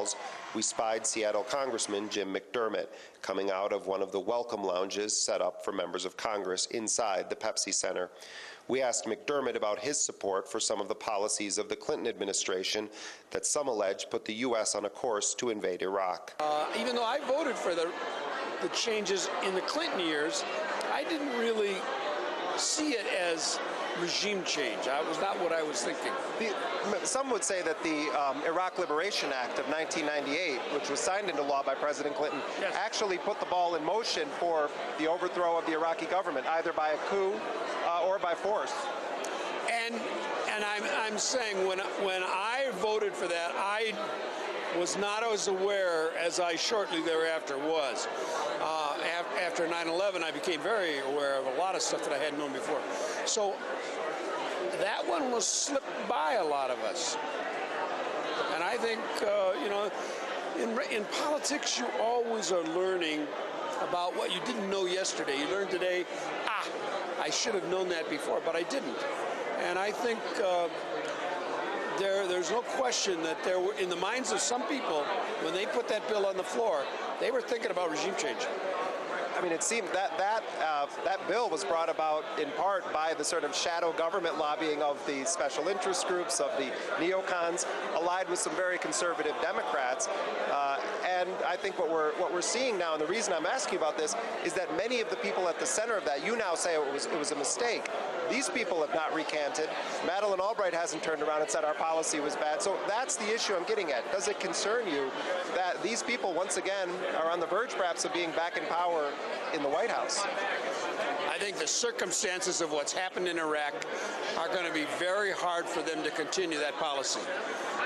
calls, we spied Seattle Congressman Jim McDermott coming out of one of the welcome lounges set up for members of Congress inside the Pepsi Center. We asked McDermott about his support for some of the policies of the Clinton administration that some allege put the U.S. on a course to invade Iraq. Even though I voted for the changes in the Clinton years, I didn't really see it as regime change. That was not what I was thinking. Some would say that the Iraq Liberation Act of 1998, which was signed into law by President Clinton, yes, actually put the ball in motion for the overthrow of the Iraqi government, either by a coup or by force. And I'm saying when I voted for that, I was not as aware as I shortly thereafter was. After 9/11, I became very aware of a lot of stuff that I hadn't known before. So that one was slipped by a lot of us. And I think, in politics, you always are learning about what you didn't know yesterday. You learned today, I should have known that before, but I didn't. And I think there's no question that there were, in the minds of some people, when they put that bill on the floor, they were thinking about regime change. I mean, it seemed that bill was brought about in part by the sort of shadow government lobbying of the special interest groups, of the neocons, allied with some very conservative Democrats. And I think what we're seeing now, and the reason I'm asking you about this, is that many of the people at the center of that, you now say it was a mistake. These people have not recanted. Madeleine Albright hasn't turned around and said our policy was bad. So that's the issue I'm getting at. Does it concern you that these people, once again, are on the verge perhaps of being back in power in the White House? I think the circumstances of what's happened in Iraq are going to be very hard for them to continue that policy.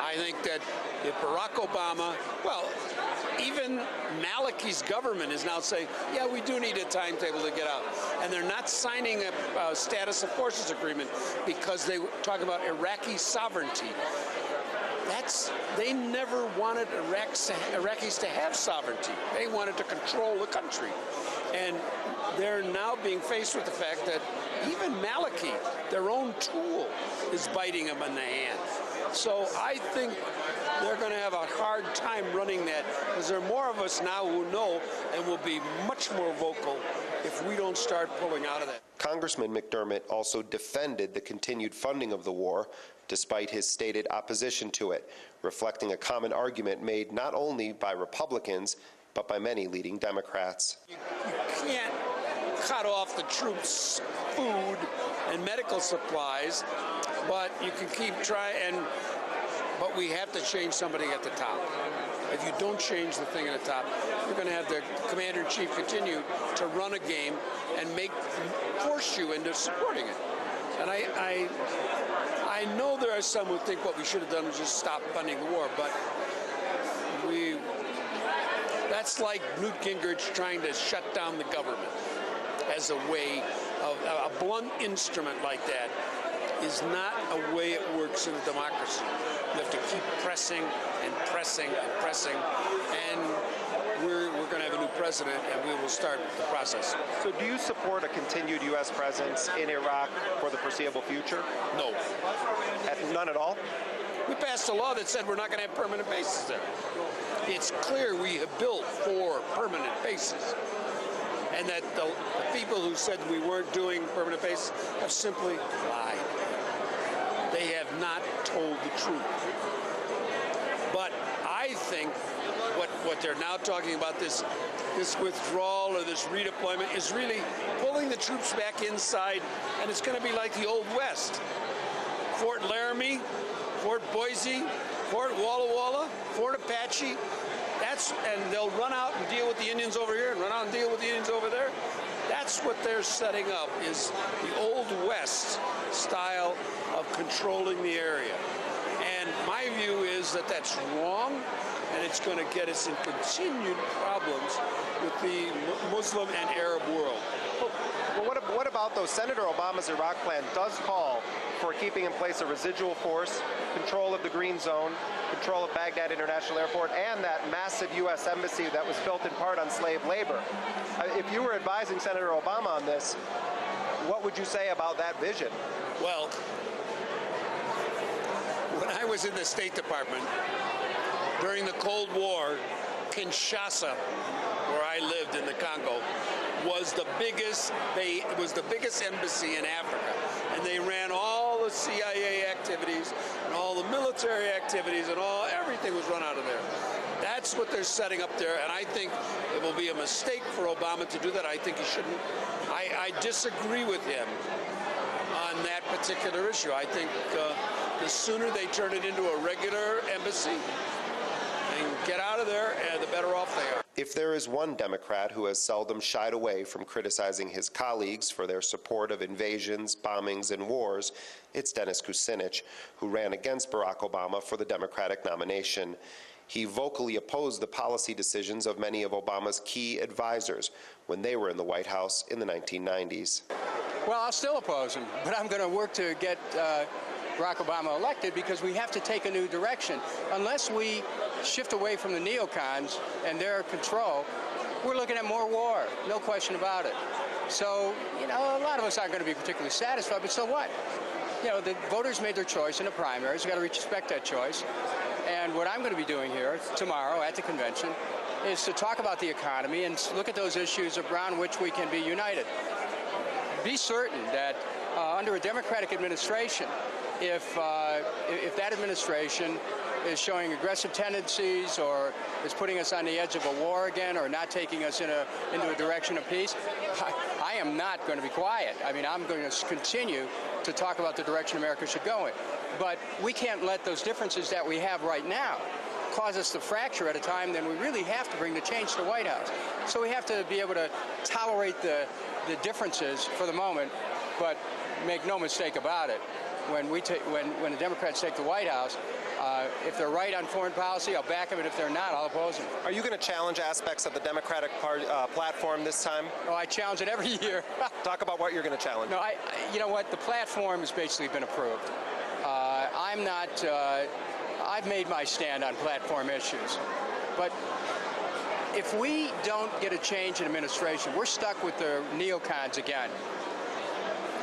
I think that if Barack Obama, well, even Maliki's government is now saying, yeah, we do need a timetable to get out. And they're not signing a status of forces agreement because they talk about Iraqi sovereignty. They never wanted Iraqis to have sovereignty. They wanted to control the country. And they're now being faced with the fact that even Maliki, their own tool, is biting them in the hand. So I think they're going to have a hard time running that, because there are more of us now who know and will be much more vocal if we don't start pulling out of that. Congressman McDermott also defended the continued funding of the war, despite his stated opposition to it, reflecting a common argument made not only by Republicans, but by many leading Democrats. You can't cut off the troops' food and medical supplies, but you can keep trying, but we have to change somebody at the top. If you don't change the thing at the top, you're going to have the commander-in-chief continue to run a game and force you into supporting it. And I know there are some who think what we should have done was just stop funding the war, but that's like Newt Gingrich trying to shut down the government as a way of a blunt instrument like that is not a way it works in a democracy. You have to keep pressing and pressing and pressing, and we're going to have a new president, and we will start the process. So do you support a continued U.S. presence in Iraq for the foreseeable future? No. None at all? We passed a law that said we're not going to have permanent bases there. It's clear we have built 4 permanent bases, and that the people who said we weren't doing permanent bases have simply lied. They have not told the truth. But I think what they're now talking about, this withdrawal or this redeployment, is really pulling the troops back inside, and it's going to be like the Old West. Fort Laramie, Fort Boise, Fort Walla Walla, Fort Apache, and they'll run out and deal with the Indians over here and run out and deal with the Indians over there. That's what they're setting up, is the Old West style of controlling the area. And my view is that that's wrong, and it's going to get us in continued problems with the Muslim and Arab world. But what about those? Senator Obama's Iraq plan does call for keeping in place a residual force, control of the Green Zone, control of Baghdad International Airport, and that massive U.S. embassy that was built in part on slave labor. If you were advising Senator Obama on this, what would you say about that vision? Well, when I was in the State Department, During the Cold War, Kinshasa, where I lived in the Congo, was the biggest embassy in Africa, and they ran all the CIA activities and all the military activities and everything was run out of there. That's what they're setting up there, and I think it will be a mistake for Obama to do that. I think he shouldn't. I disagree with him on that particular issue. I think the sooner they turn it into a regular embassy and get out of there, the better off they are. If there is one Democrat who has seldom shied away from criticizing his colleagues for their support of invasions, bombings, and wars, it's Dennis Kucinich, who ran against Barack Obama for the Democratic nomination. He vocally opposed the policy decisions of many of Obama's key advisors when they were in the White House in the 1990s. Well, I'll still oppose him, but I'm going to work to get Barack Obama elected because we have to take a new direction. Unless we shift away from the neocons and their control, we're looking at more war, no question about it. So, you know, a lot of us aren't going to be particularly satisfied, but so what? You know, the voters made their choice in the primaries. We've got to respect that choice. And what I'm going to be doing here tomorrow at the convention is to talk about the economy and look at those issues around which we can be united. Be certain that under a Democratic administration, if that administration is showing aggressive tendencies or is putting us on the edge of a war again or not taking us into a direction of peace, I am not going to be quiet. I mean, I'm going to continue to talk about the direction America should go in. But we can't let those differences that we have right now cause us to fracture at a time then we really have to bring the change to the White House. So we have to be able to tolerate the differences for the moment, but make no mistake about it. When the Democrats take the White House, if they're right on foreign policy, I'll back them, and if they're not, I'll oppose them. Are you going to challenge aspects of the Democratic Party platform this time? Oh, I challenge it every year. Talk about what you're going to challenge. No, you know what? The platform has basically been approved. I've made my stand on platform issues. But if we don't get a change in administration, we're stuck with the neocons again.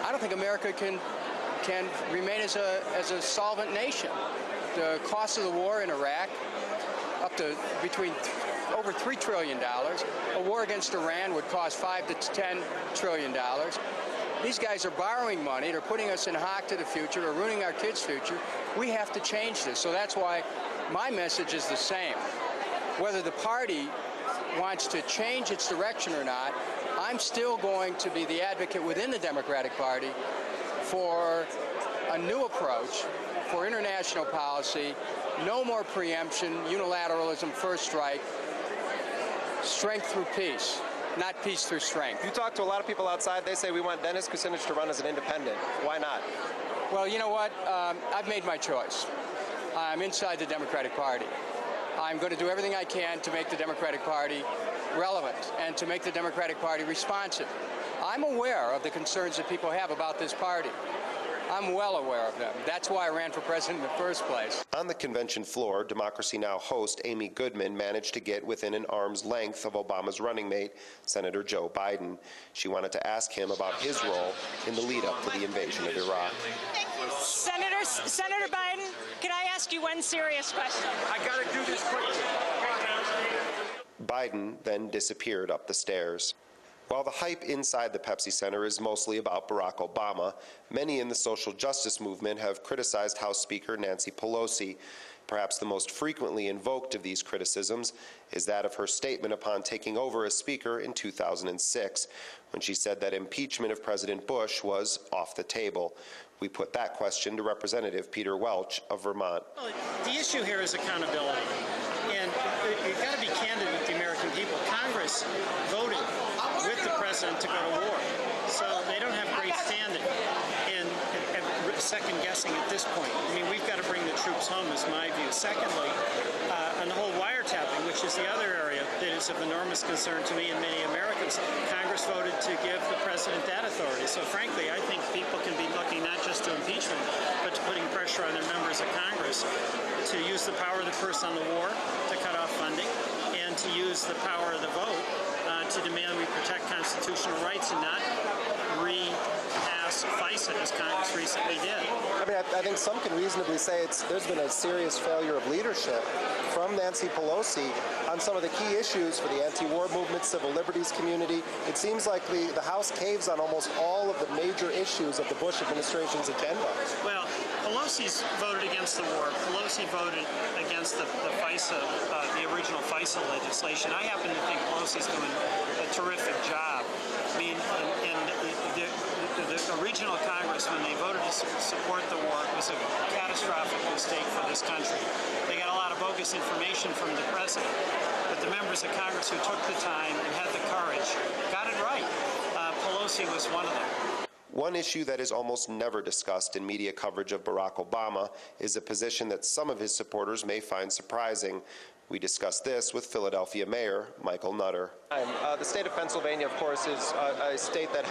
I don't think America can remain as a solvent nation. The cost of the war in Iraq, up to over $3 trillion. A war against Iran would cost $5 to $10 trillion. These guys are borrowing money. They're putting us in hock to the future. They're ruining our kids' future. We have to change this. So that's why my message is the same. Whether the party wants to change its direction or not, I'm still going to be the advocate within the Democratic Party for a new approach for international policy, no more preemption, unilateralism, first strike, strength through peace, not peace through strength. You talk to a lot of people outside, they say we want Dennis Kucinich to run as an independent. Why not? Well, you know what? I've made my choice. I'm inside the Democratic Party. I'm going to do everything I can to make the Democratic Party relevant and to make the Democratic Party responsive. I'm aware of the concerns that people have about this party. I'm well aware of them. That's why I ran for president in the first place. On the convention floor, Democracy Now! Host Amy Goodman managed to get within an arm's length of Obama's running mate, Senator Joe Biden. She wanted to ask him about his role in the lead-up to the invasion of Iraq. Senator Biden, can I ask you one serious question? I got to do this quickly. Biden then disappeared up the stairs. While the hype inside the Pepsi Center is mostly about Barack Obama, many in the social justice movement have criticized House Speaker Nancy Pelosi. Perhaps the most frequently invoked of these criticisms is that of her statement upon taking over as Speaker in 2006, when she said that impeachment of President Bush was off the table. We put that question to Representative Peter Welch of Vermont. Well, the issue here is accountability. And you've got to be candid with the American people. Congress voted with the president to go to war. So they don't have great standing in second guessing at this point. I mean, we've got to bring the troops home, is my view. Secondly, on the whole wiretapping, which is the other area that is of enormous concern to me and many Americans, Congress voted to give the president that authority. So frankly, I think people can be looking not just to impeachment, but to putting pressure on their members of Congress to use the power of the purse on the war to cut off funding and to use the power of the vote to demand we protect constitutional rights and not repass as FISA as Congress recently did. I mean, I think some can reasonably say there's been a serious failure of leadership from Nancy Pelosi on some of the key issues for the anti-war movement, civil liberties community. It seems like the House caves on almost all of the major issues of the Bush administration's agenda. Well, Pelosi's voted against the war. Pelosi voted against the FISA, the original FISA legislation. I happen to think Pelosi's doing a terrific job. I mean, the original Congress, when they voted to support the war, it was a catastrophic mistake for this country. They got a lot of bogus information from the president, but the members of Congress who took the time and had the courage got it right. Pelosi was one of them. One issue that is almost never discussed in media coverage of Barack Obama is a position that some of his supporters may find surprising. We discussed this with Philadelphia Mayor Michael Nutter. The state of Pennsylvania, of course, is a state that